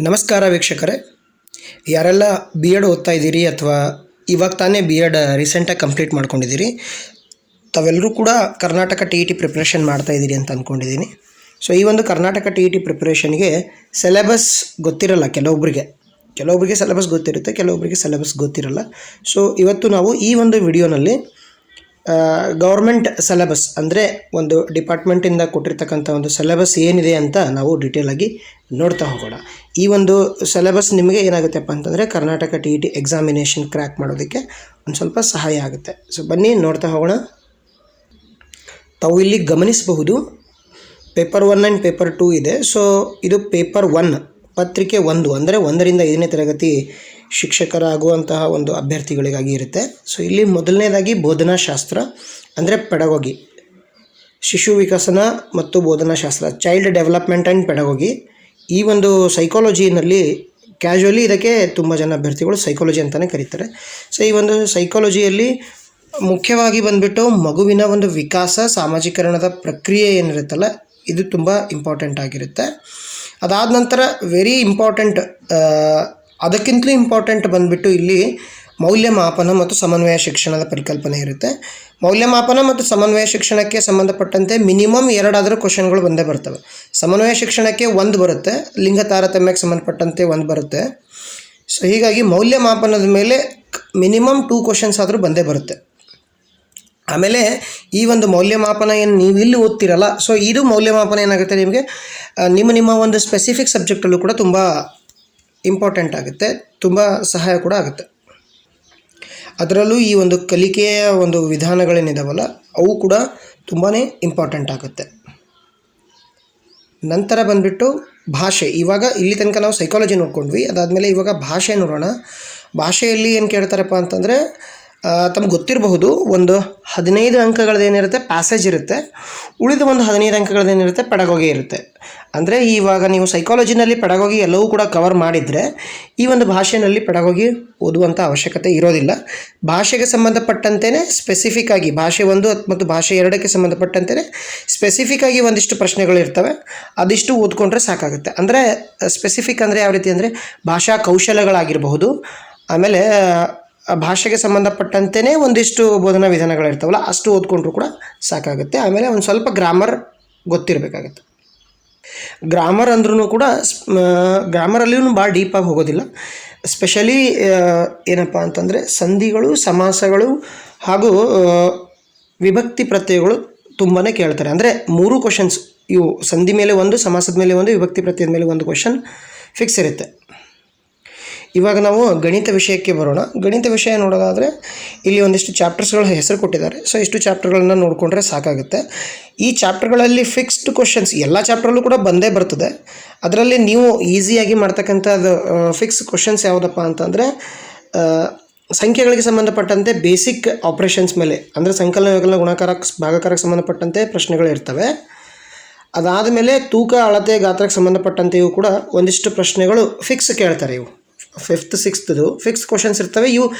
ನಮಸ್ಕಾರ ವೀಕ್ಷಕರೇ, ಯಾರೆಲ್ಲ ಬಿ ಎಡ್ ಓದ್ತಾ ಇದ್ದೀರಿ ಅಥವಾ ಇವಾಗ ತಾನೇ ಬಿ ಎಡ್ ರೀಸೆಂಟಾಗಿ ಕಂಪ್ಲೀಟ್ ಮಾಡ್ಕೊಂಡಿದ್ದೀರಿ, ತಾವೆಲ್ಲರೂ ಕೂಡ Karnataka T E T preparation ಮಾಡ್ತಾಯಿದ್ದೀರಿ ಅಂತ ಅಂದ್ಕೊಂಡಿದ್ದೀನಿ. ಸೊ ಈ ಒಂದು ಕರ್ನಾಟಕ ಟಿ ಇ ಟಿ ಪ್ರಿಪ್ರೇಷನ್ಗೆ ಸಿಲೆಬಸ್ ಗೊತ್ತಿರಲ್ಲ. ಕೆಲವೊಬ್ಬರಿಗೆ ಸಿಲೆಬಸ್ ಗೊತ್ತಿರುತ್ತೆ, ಕೆಲವೊಬ್ಬರಿಗೆ ಸಿಲೆಬಸ್ ಗೊತ್ತಿರಲ್ಲ. ಸೊ ಇವತ್ತು ನಾವು ಈ ಒಂದು ವಿಡಿಯೋನಲ್ಲಿ ಗೌರ್ಮೆಂಟ್ ಸಿಲೆಬಸ್ ಅಂದರೆ ಒಂದು ಡಿಪಾರ್ಟ್ಮೆಂಟಿಂದ ಕೊಟ್ಟಿರ್ತಕ್ಕಂಥ ಒಂದು ಸಿಲೆಬಸ್ ಏನಿದೆ ಅಂತ ನಾವು ಡೀಟೇಲಾಗಿ ನೋಡ್ತಾ ಹೋಗೋಣ. ಈ ಒಂದು ಸಿಲೆಬಸ್ ನಿಮಗೆ ಏನಾಗುತ್ತೆಪ್ಪ ಅಂತಂದರೆ Karnataka T E T examination crack ಮಾಡೋದಕ್ಕೆ ಒಂದು ಸ್ವಲ್ಪ ಸಹಾಯ ಆಗುತ್ತೆ. ಸೊ ಬನ್ನಿ ನೋಡ್ತಾ ಹೋಗೋಣ. ತಾವು ಇಲ್ಲಿ ಗಮನಿಸಬಹುದು, ಪೇಪರ್ 1 ಆ್ಯಂಡ್ ಪೇಪರ್ 2 ಇದೆ. ಸೊ ಇದು ಪೇಪರ್ 1 ಪತ್ರಿಕೆ 1 ಅಂದರೆ 1ರಿಂದ 5ನೇ ತರಗತಿ ಶಿಕ್ಷಕರಾಗುವಂತಹ ಒಂದು ಅಭ್ಯರ್ಥಿಗಳಿಗಾಗಿ ಇರುತ್ತೆ. ಸೊ ಇಲ್ಲಿ ಮೊದಲನೇದಾಗಿ ಬೋಧನಾಶಾಸ್ತ್ರ ಅಂದರೆ ಪೆಡಗೋಗಿ, ಶಿಶು ವಿಕಸನ ಮತ್ತು ಬೋಧನಾಶಾಸ್ತ್ರ, ಚೈಲ್ಡ್ ಡೆವಲಪ್ಮೆಂಟ್ ಆ್ಯಂಡ್ ಪೆಡಗೋಗಿ. ಈ ಒಂದು ಸೈಕಾಲಜಿನಲ್ಲಿ ಕ್ಯಾಶುವಲಿ ಇದಕ್ಕೆ ತುಂಬ ಜನ ಅಭ್ಯರ್ಥಿಗಳು ಸೈಕಾಲಜಿ ಅಂತಲೇ ಕರೀತಾರೆ. ಸೊ ಈ ಒಂದು ಸೈಕಾಲಜಿಯಲ್ಲಿ ಮುಖ್ಯವಾಗಿ ಬಂದುಬಿಟ್ಟು ಮಗುವಿನ ಒಂದು ವಿಕಾಸ, ಸಾಮಾಜೀಕರಣದ ಪ್ರಕ್ರಿಯೆ ಏನಿರುತ್ತಲ್ಲ, ಇದು ತುಂಬ ಇಂಪಾರ್ಟೆಂಟ್ ಆಗಿರುತ್ತೆ. ಅದಾದ ನಂತರ ವೆರಿ ಇಂಪಾರ್ಟೆಂಟ್, ಅದಕ್ಕಿಂತಲೂ ಇಂಪಾರ್ಟೆಂಟ್ ಬಂದುಬಿಟ್ಟು ಇಲ್ಲಿ ಮೌಲ್ಯಮಾಪನ ಮತ್ತು ಸಮನ್ವಯ ಶಿಕ್ಷಣದ ಪರಿಕಲ್ಪನೆ ಇರುತ್ತೆ. ಮೌಲ್ಯಮಾಪನ ಮತ್ತು ಸಮನ್ವಯ ಶಿಕ್ಷಣಕ್ಕೆ ಸಂಬಂಧಪಟ್ಟಂತೆ ಮಿನಿಮಮ್ 2 ಕ್ವಶನ್ಗಳು ಬಂದೇ ಬರ್ತವೆ. ಸಮನ್ವಯ ಶಿಕ್ಷಣಕ್ಕೆ 1 ಬರುತ್ತೆ, ಲಿಂಗ ತಾರತಮ್ಯಕ್ಕೆ ಸಂಬಂಧಪಟ್ಟಂತೆ 1 ಬರುತ್ತೆ. ಸೊ ಹೀಗಾಗಿ ಮೌಲ್ಯಮಾಪನದ ಮೇಲೆ ಮಿನಿಮಮ್ 2 ಕ್ವಶನ್ಸ್ ಆದರೂ ಬಂದೇ ಬರುತ್ತೆ. ಆಮೇಲೆ ಈ ಒಂದು ಮೌಲ್ಯಮಾಪನ ಏನು ನೀವು ಇಲ್ಲಿ ಓದ್ತಿರಲ್ಲ, ಸೊ ಇದು ಮೌಲ್ಯಮಾಪನ ಏನಾಗುತ್ತೆ ನಿಮಗೆ ನಿಮ್ಮ ಒಂದು ಸ್ಪೆಸಿಫಿಕ್ ಸಬ್ಜೆಕ್ಟಲ್ಲೂ ಕೂಡ ತುಂಬ ಇಂಪಾರ್ಟೆಂಟ್ ಆಗುತ್ತೆ, ತುಂಬ ಸಹಾಯ ಕೂಡ ಆಗುತ್ತೆ. ಅದರಲ್ಲೂ ಈ ಒಂದು ಕಲಿಕೆಯ ಒಂದು ವಿಧಾನಗಳೇನಿದಾವಲ್ಲ ಅವು ಕೂಡ ತುಂಬಾ ಇಂಪಾರ್ಟೆಂಟ್ ಆಗುತ್ತೆ. ನಂತರ ಬಂದುಬಿಟ್ಟು ಭಾಷೆ. ಇವಾಗ ಇಲ್ಲಿ ತನಕ ನಾವು ಸೈಕಾಲಜಿ ನೋಡ್ಕೊಂಡ್ವಿ, ಅದಾದಮೇಲೆ ಇವಾಗ ಭಾಷೆ ನೋಡೋಣ. ಭಾಷೆಯಲ್ಲಿ ಏನು ಕೇಳ್ತಾರಪ್ಪ ಅಂತಂದರೆ, ತಮ್ಗೆ ಗೊತ್ತಿರಬಹುದು, ಒಂದು 15 ಅಂಕಗಳದ್ದೇನಿರುತ್ತೆ ಪ್ಯಾಸೇಜ್ ಇರುತ್ತೆ, ಉಳಿದ ಒಂದು 15 ಅಂಕಗಳದ್ದೇನಿರುತ್ತೆ ಪೆಡಗೋಗಿ ಇರುತ್ತೆ. ಅಂದರೆ ಇವಾಗ ನೀವು ಸೈಕಾಲಜಿನಲ್ಲಿ ಪೆಡಗೋಗಿ ಎಲ್ಲವೂ ಕೂಡ ಕವರ್ ಮಾಡಿದರೆ ಈ ಒಂದು ಭಾಷೆಯಲ್ಲಿ ಪೆಡಗೋಗಿ ಓದುವಂಥ ಅವಶ್ಯಕತೆ ಇರೋದಿಲ್ಲ. ಭಾಷೆಗೆ ಸಂಬಂಧಪಟ್ಟಂತೆಯೇ ಸ್ಪೆಸಿಫಿಕ್ಕಾಗಿ ಭಾಷೆ 1 ಮತ್ತು ಭಾಷೆ 2ಕ್ಕೆ ಸಂಬಂಧಪಟ್ಟಂತೆಯೇ ಸ್ಪೆಸಿಫಿಕ್ಕಾಗಿ ಒಂದಿಷ್ಟು ಪ್ರಶ್ನೆಗಳಿರ್ತವೆ, ಅದಿಷ್ಟು ಓದ್ಕೊಂಡ್ರೆ ಸಾಕಾಗುತ್ತೆ. ಅಂದರೆ ಸ್ಪೆಸಿಫಿಕ್ ಅಂದರೆ ಯಾವ ರೀತಿ ಅಂದರೆ ಭಾಷಾ ಕೌಶಲ್ಯಗಳಾಗಿರಬಹುದು, ಆಮೇಲೆ ಭಾಷೆಗೆ ಸಂಬಂಧಪಟ್ಟಂತೆಯೇ ಒಂದಿಷ್ಟು ಬೋಧನಾ ವಿಧಾನಗಳಿರ್ತಾವಲ್ಲ ಅಷ್ಟು ಓದ್ಕೊಂಡ್ರೂ ಕೂಡ ಸಾಕಾಗುತ್ತೆ. ಆಮೇಲೆ ಒಂದು ಸ್ವಲ್ಪ ಗ್ರಾಮರ್ ಗೊತ್ತಿರಬೇಕಾಗತ್ತೆ. ಗ್ರಾಮರ್ ಅಂದ್ರೂ ಕೂಡ ಗ್ರಾಮರಲ್ಲಿಯೂ ಭಾಳ ಡೀಪಾಗಿ ಹೋಗೋದಿಲ್ಲ. ಸ್ಪೆಷಲಿ ಏನಪ್ಪ ಅಂತಂದರೆ ಸಂಧಿಗಳು, ಸಮಾಸಗಳು ಹಾಗೂ ವಿಭಕ್ತಿ ಪ್ರತ್ಯಯಗಳು ತುಂಬಾ ಕೇಳ್ತಾರೆ. ಅಂದರೆ 3 ಕ್ವಶನ್ಸ್ ಇವು, ಸಂಧಿ ಮೇಲೆ 1, ಸಮಾಸದ ಮೇಲೆ 1, ವಿಭಕ್ತಿ ಪ್ರತ್ಯಯದ ಮೇಲೆ 1 ಕ್ವಶನ್ ಫಿಕ್ಸ್ ಇರುತ್ತೆ. ಇವಾಗ ನಾವು ಗಣಿತ ವಿಷಯಕ್ಕೆ ಬರೋಣ. ಗಣಿತ ವಿಷಯ ನೋಡೋದಾದರೆ ಇಲ್ಲಿ ಒಂದಿಷ್ಟು ಚಾಪ್ಟರ್ಸ್ಗಳ ಹೆಸರು ಕೊಟ್ಟಿದ್ದಾರೆ. ಸೊ ಇಷ್ಟು ಚಾಪ್ಟರ್ಗಳನ್ನು ನೋಡಿಕೊಂಡ್ರೆ ಸಾಕಾಗುತ್ತೆ. ಈ ಚಾಪ್ಟರ್ಗಳಲ್ಲಿ ಫಿಕ್ಸ್ಡ್ ಕ್ವಶನ್ಸ್ ಎಲ್ಲ ಚಾಪ್ಟ್ರಲ್ಲೂ ಕೂಡ ಬಂದೇ ಬರ್ತದೆ. ಅದರಲ್ಲಿ ನೀವು ಈಸಿಯಾಗಿ ಮಾಡ್ತಕ್ಕಂಥದ್ದು ಫಿಕ್ಸ್ ಕ್ವಶನ್ಸ್ ಯಾವುದಪ್ಪ ಅಂತಂದರೆ ಸಂಖ್ಯೆಗಳಿಗೆ ಸಂಬಂಧಪಟ್ಟಂತೆ ಬೇಸಿಕ್ ಆಪ್ರೇಷನ್ಸ್ ಮೇಲೆ, ಅಂದರೆ ಸಂಕಲನ, ವ್ಯವಕಲನ, ಗುಣಾಕಾರ, ಭಾಗಾಕಾರಕ್ಕೆ ಸಂಬಂಧಪಟ್ಟಂತೆ ಪ್ರಶ್ನೆಗಳು ಇರ್ತವೆ. ಅದಾದ ಮೇಲೆ ತೂಕ, ಅಳತೆ, ಗಾತ್ರಕ್ಕೆ ಸಂಬಂಧಪಟ್ಟಂತೆಯೂ ಕೂಡ ಒಂದಿಷ್ಟು ಪ್ರಶ್ನೆಗಳು ಫಿಕ್ಸ್ ಕೇಳ್ತಾರೆ. ಇವು 5th 6th ಫಿಕ್ಸ್ ಕ್ವಶನ್ಸ್ ಇರ್ತವೆ.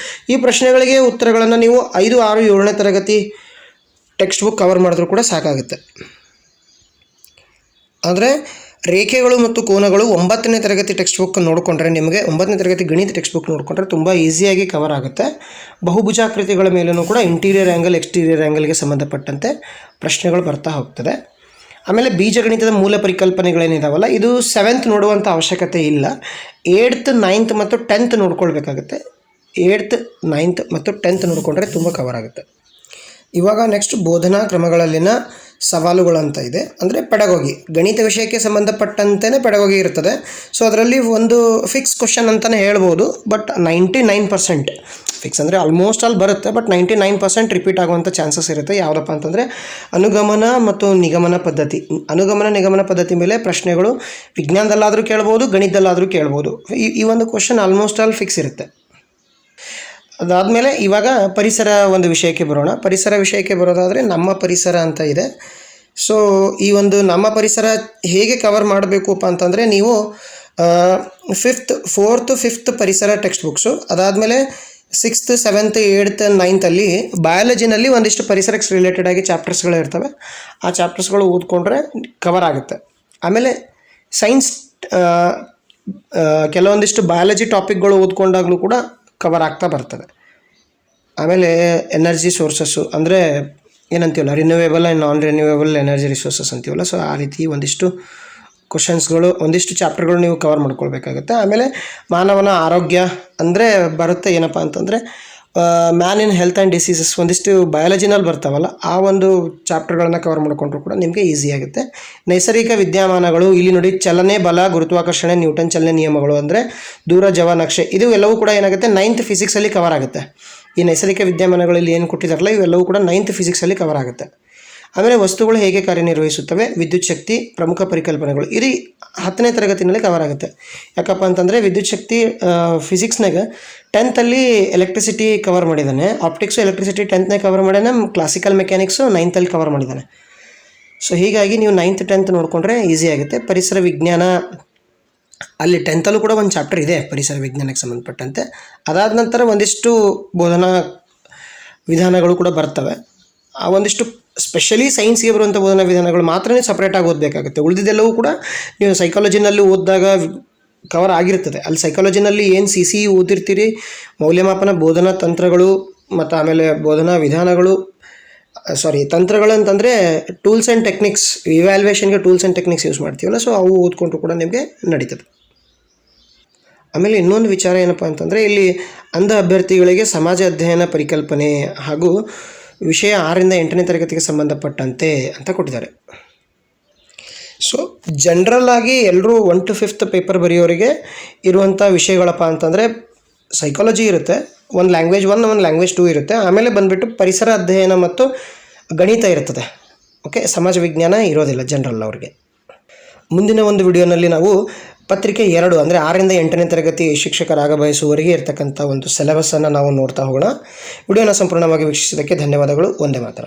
ಈ ಪ್ರಶ್ನೆಗಳಿಗೆ ಉತ್ತರಗಳನ್ನು ನೀವು 5, 6, 7ನೇ ತರಗತಿ ಟೆಕ್ಸ್ಟ್ ಬುಕ್ ಕವರ್ ಮಾಡಿದ್ರೂ ಕೂಡ ಸಾಕಾಗುತ್ತೆ. ಅಂದರೆ ರೇಖೆಗಳು ಮತ್ತು ಕೋನಗಳು 9ನೇ ತರಗತಿ ಟೆಕ್ಸ್ಟ್ ಬುಕ್ ನೋಡಿಕೊಂಡ್ರೆ, ನಿಮಗೆ 9ನೇ ತರಗತಿ ಗಣಿತ ಟೆಕ್ಸ್ಟ್ ಬುಕ್ ನೋಡಿಕೊಂಡ್ರೆ ತುಂಬ ಈಸಿಯಾಗಿ ಕವರ್ ಆಗುತ್ತೆ. ಬಹುಭುಜಾಕೃತಿಗಳ ಮೇಲೂ ಕೂಡ ಇಂಟೀರಿಯರ್ ಆ್ಯಂಗಲ್, ಎಕ್ಸ್ಟೀರಿಯರ್ ಆ್ಯಂಗಲ್ಗೆ ಸಂಬಂಧಪಟ್ಟಂತೆ ಪ್ರಶ್ನೆಗಳು ಬರ್ತಾ ಹೋಗ್ತದೆ. ಆಮೇಲೆ ಬೀಜಗಣಿತದ ಮೂಲ ಪರಿಕಲ್ಪನೆಗಳೇನಿದಾವಲ್ಲ, ಇದು 7th ನೋಡುವಂಥ ಅವಶ್ಯಕತೆ ಇಲ್ಲ. 8th 9th ಮತ್ತು 10th ನೋಡ್ಕೊಳ್ಬೇಕಾಗುತ್ತೆ. 8th 9th ಮತ್ತು 10th ನೋಡಿಕೊಂಡ್ರೆ ತುಂಬ ಕವರ್ ಆಗುತ್ತೆ. ಇವಾಗ ನೆಕ್ಸ್ಟ್ ಬೋಧನಾ ಕ್ರಮಗಳಲ್ಲಿನ ಸವಾಲುಗಳಂತ ಇದೆ. ಅಂದರೆ ಪೆಡಗೋಗಿ, ಗಣಿತ ವಿಷಯಕ್ಕೆ ಸಂಬಂಧಪಟ್ಟಂತೆಯೇ ಪೆಡಗೋಗಿ ಇರ್ತದೆ. ಸೊ ಅದರಲ್ಲಿ ಒಂದು ಫಿಕ್ಸ್ ಕ್ವಶನ್ ಅಂತಲೇ ಹೇಳ್ಬೋದು. ಬಟ್ 99% ಫಿಕ್ಸ್ ಅಂದರೆ ಆಲ್ಮೋಸ್ಟ್ ಆಲ್ ಬರುತ್ತೆ, ಬಟ್ 99% ರಿಪೀಟ್ ಆಗುವಂಥ ಚಾನ್ಸಸ್ ಇರುತ್ತೆ. ಯಾವುದಪ್ಪ ಅಂತಂದರೆ ಅನುಗಮನ ಮತ್ತು ನಿಗಮನ ಪದ್ಧತಿ. ಅನುಗಮನ ನಿಗಮನ ಪದ್ಧತಿ ಮೇಲೆ ಪ್ರಶ್ನೆಗಳು ವಿಜ್ಞಾನದಲ್ಲಾದರೂ ಕೇಳ್ಬೋದು, ಗಣಿತದಲ್ಲಾದರೂ ಕೇಳ್ಬೋದು. ಈ ಒಂದು ಕ್ವಶನ್ ಆಲ್ಮೋಸ್ಟ್ ಆಲ್ ಫಿಕ್ಸ್ ಇರುತ್ತೆ. ಅದಾದಮೇಲೆ ಇವಾಗ ಪರಿಸರ ಒಂದು ವಿಷಯಕ್ಕೆ ಬರೋಣ. ಪರಿಸರ ವಿಷಯಕ್ಕೆ ಬರೋದಾದರೆ ನಮ್ಮ ಪರಿಸರ ಅಂತ ಇದೆ. ಸೊ ಈ ಒಂದು ನಮ್ಮ ಪರಿಸರ ಹೇಗೆ ಕವರ್ ಮಾಡಬೇಕಪ್ಪ ಅಂತಂದರೆ, ನೀವು 4th 5th ಪರಿಸರ ಟೆಕ್ಸ್ಟ್ ಬುಕ್ಸು, ಅದಾದಮೇಲೆ 6th 7th 8th 9th ಅಲ್ಲಿ ಬಯಾಲಜಿನಲ್ಲಿ ಒಂದಿಷ್ಟು ಪರಿಸರಕ್ಕೆ ರಿಲೇಟೆಡ್ ಆಗಿ ಚಾಪ್ಟರ್ಸ್ಗಳು ಇರ್ತವೆ. ಆ ಚಾಪ್ಟರ್ಸ್ಗಳು ಓದ್ಕೊಂಡ್ರೆ ಕವರ್ ಆಗುತ್ತೆ. ಆಮೇಲೆ ಸೈನ್ಸ್ ಕೆಲವೊಂದಿಷ್ಟು ಬಯಾಲಜಿ ಟಾಪಿಕ್ಗಳು ಓದ್ಕೊಂಡಾಗಲೂ ಕೂಡ ಕವರ್ ಆಗ್ತಾ ಬರ್ತದೆ. ಆಮೇಲೆ ಎನರ್ಜಿ ಸೋರ್ಸಸ್ಸು ಅಂದರೆ ಏನಂತೀವಲ್ಲ, renewable and non renewable energy resources ಅಂತೀವಲ್ಲ, ಸೊ ಆ ರೀತಿ ಒಂದಿಷ್ಟು ಕ್ವಶನ್ಸ್ಗಳು, ಒಂದಿಷ್ಟು ಚಾಪ್ಟರ್ಗಳು ನೀವು ಕವರ್ ಮಾಡ್ಕೊಳ್ಬೇಕಾಗುತ್ತೆ. ಆಮೇಲೆ ಮಾನವನ ಆರೋಗ್ಯ ಅಂದರೆ ಬರುತ್ತೆ ಏನಪ್ಪ ಅಂತಂದರೆ man in health and diseases, ಒಂದಿಷ್ಟು ಬಯಾಲಜಿನಲ್ಲಿ ಬರ್ತಾವಲ್ಲ ಆ ಒಂದು ಚಾಪ್ಟರ್ಗಳನ್ನು ಕವರ್ ಮಾಡಿಕೊಂಡ್ರು ಕೂಡ ನಿಮಗೆ ಈಸಿ ಆಗುತ್ತೆ. ನೈಸರ್ಗಿಕ ವಿದ್ಯಮಾನಗಳು, ಇಲ್ಲಿ ನೋಡಿ ಚಲನೆ, ಬಲ, ಗುರುತ್ವಾಕರ್ಷಣೆ, ನ್ಯೂಟನ್ ಚಲನೆ ನಿಯಮಗಳು ಅಂದರೆ ದೂರ, ಜವ, ನಕ್ಷೆ, ಇದು ಎಲ್ಲವೂ ಕೂಡ ಏನಾಗುತ್ತೆ 9th ಫಿಸಿಕ್ಸಲ್ಲಿ ಕವರ್ ಆಗುತ್ತೆ. ಈ ನೈಸರ್ಗಿಕ ವಿದ್ಯಮಾನಗಳಲ್ಲಿ ಏನು ಕೊಟ್ಟಿದ್ದಾರಲ್ಲ ಇವೆಲ್ಲವೂ ಕೂಡ 9th ಫಿಸಿಕ್ಸಲ್ಲಿ ಕವರ್ ಆಗುತ್ತೆ. ಆಮೇಲೆ ವಸ್ತುಗಳು ಹೇಗೆ ಕಾರ್ಯನಿರ್ವಹಿಸುತ್ತವೆ, ವಿದ್ಯುತ್ ಶಕ್ತಿ, ಪ್ರಮುಖ ಪರಿಕಲ್ಪನೆಗಳು, ಇದು 10ನೇ ತರಗತಿನಲ್ಲಿ ಕವರ್ ಆಗುತ್ತೆ. ಯಾಕಪ್ಪ ಅಂತಂದರೆ ವಿದ್ಯುತ್ ಶಕ್ತಿ ಫಿಸಿಕ್ಸ್ನಾಗ 10th ಎಲೆಕ್ಟ್ರಿಸಿಟಿ ಕವರ್ ಮಾಡಿದ್ದಾನೆ, ಆಪ್ಟಿಕ್ಸು ಎಲೆಕ್ಟ್ರಿಸಿಟಿ 10ನೇ ಕವರ್ ಮಾಡ್ಯಾನೆ, ಕ್ಲಾಸಿಕಲ್ ಮೆಕ್ಯಾನಿಕ್ಸು 9th ಕವರ್ ಮಾಡಿದ್ದಾನೆ. ಸೊ ಹೀಗಾಗಿ ನೀವು 9th 10th ನೋಡಿಕೊಂಡ್ರೆ ಈಸಿ ಆಗುತ್ತೆ. ಪರಿಸರ ವಿಜ್ಞಾನ ಅಲ್ಲಿ 10th ಕೂಡ ಒಂದು ಚಾಪ್ಟರ್ ಇದೆ ಪರಿಸರ ವಿಜ್ಞಾನಕ್ಕೆ ಸಂಬಂಧಪಟ್ಟಂತೆ. ಅದಾದ ನಂತರ ಒಂದಿಷ್ಟು ಬೋಧನಾ ವಿಧಾನಗಳು ಕೂಡ ಬರ್ತವೆ. ಆ ಒಂದಿಷ್ಟು ಸ್ಪೆಷಲಿ ಸೈನ್ಸ್ಗೆ ಬರುವಂಥ ಬೋಧನಾ ವಿಧಾನಗಳು ಮಾತ್ರ ಸಪ್ರೇಟಾಗಿ ಓದಬೇಕಾಗುತ್ತೆ. ಉಳಿದಿದ್ದೆಲ್ಲವೂ ಕೂಡ ನೀವು ಸೈಕಾಲಜಿನಲ್ಲಿ ಓದಿದಾಗ ಕವರ್ ಆಗಿರ್ತದೆ. ಅಲ್ಲಿ ಸೈಕಾಲಜಿನಲ್ಲಿ ಏನು CC ಓದಿರ್ತೀರಿ, ಮೌಲ್ಯಮಾಪನ ಬೋಧನಾ ತಂತ್ರಗಳು ಮತ್ತು ಆಮೇಲೆ ಬೋಧನಾ ವಿಧಾನಗಳು, ತಂತ್ರಗಳು ಅಂತಂದರೆ ಟೂಲ್ಸ್ ಆ್ಯಂಡ್ ಟೆಕ್ನಿಕ್ಸ್, ಇವ್ಯಾಲ್ಯೂಯೇಷನ್ಗೆ ಟೂಲ್ಸ್ ಆ್ಯಂಡ್ ಟೆಕ್ನಿಕ್ಸ್ ಯೂಸ್ ಮಾಡ್ತೀವಲ್ಲ, ಸೊ ಅವು ಓದ್ಕೊಂಡ್ರು ಕೂಡ ನಿಮಗೆ ನಡೀತದೆ. ಆಮೇಲೆ ಇನ್ನೊಂದು ವಿಚಾರ ಏನಪ್ಪ ಅಂತಂದರೆ ಇಲ್ಲಿ ಅಂಧ ಅಭ್ಯರ್ಥಿಗಳಿಗೆ ಸಮಾಜ ಅಧ್ಯಯನ ಪರಿಕಲ್ಪನೆ ಹಾಗೂ ವಿಷಯ 6ರಿಂದ 8ನೇ ತರಗತಿಗೆ ಸಂಬಂಧಪಟ್ಟಂತೆ ಅಂತ ಕೊಟ್ಟಿದ್ದಾರೆ. ಸೊ ಜನರಲ್ ಆಗಿ ಎಲ್ಲರೂ 1 to 5th ಪೇಪರ್ ಬರೆಯೋರಿಗೆ ಇರುವಂಥ ವಿಷಯಗಳಪ್ಪ ಅಂತಂದರೆ ಸೈಕಾಲಜಿ ಇರುತ್ತೆ, ಒಂದು ಲ್ಯಾಂಗ್ವೇಜ್ 1 ಒಂದು ಲ್ಯಾಂಗ್ವೇಜ್ 2 ಇರುತ್ತೆ. ಆಮೇಲೆ ಬಂದುಬಿಟ್ಟು ಪರಿಸರ ಅಧ್ಯಯನ ಮತ್ತು ಗಣಿತ ಇರ್ತದೆ. ಓಕೆ, ಸಮಾಜ ವಿಜ್ಞಾನ ಇರೋದಿಲ್ಲ ಜನರಲ್ ಅವ್ರಿಗೆ. ಮುಂದಿನ ಒಂದು ವಿಡಿಯೋನಲ್ಲಿ ನಾವು ಪತ್ರಿಕೆ 2 ಅಂದರೆ 6ರಿಂದ 8ನೇ ತರಗತಿ ಶಿಕ್ಷಕರಾಗ ಬಯಸುವವರಿಗೆ ಇರ್ತಕ್ಕಂಥ ಒಂದು ಸಿಲೆಬಸ್ಸನ್ನು ನಾವು ನೋಡ್ತಾ ಹೋಗೋಣ. ವಿಡಿಯೋನ ಸಂಪೂರ್ಣವಾಗಿ ವೀಕ್ಷಿಸಿದ್ದಕ್ಕೆ ಧನ್ಯವಾದಗಳು. ಒಂದೇ ಮಾತ್ರ.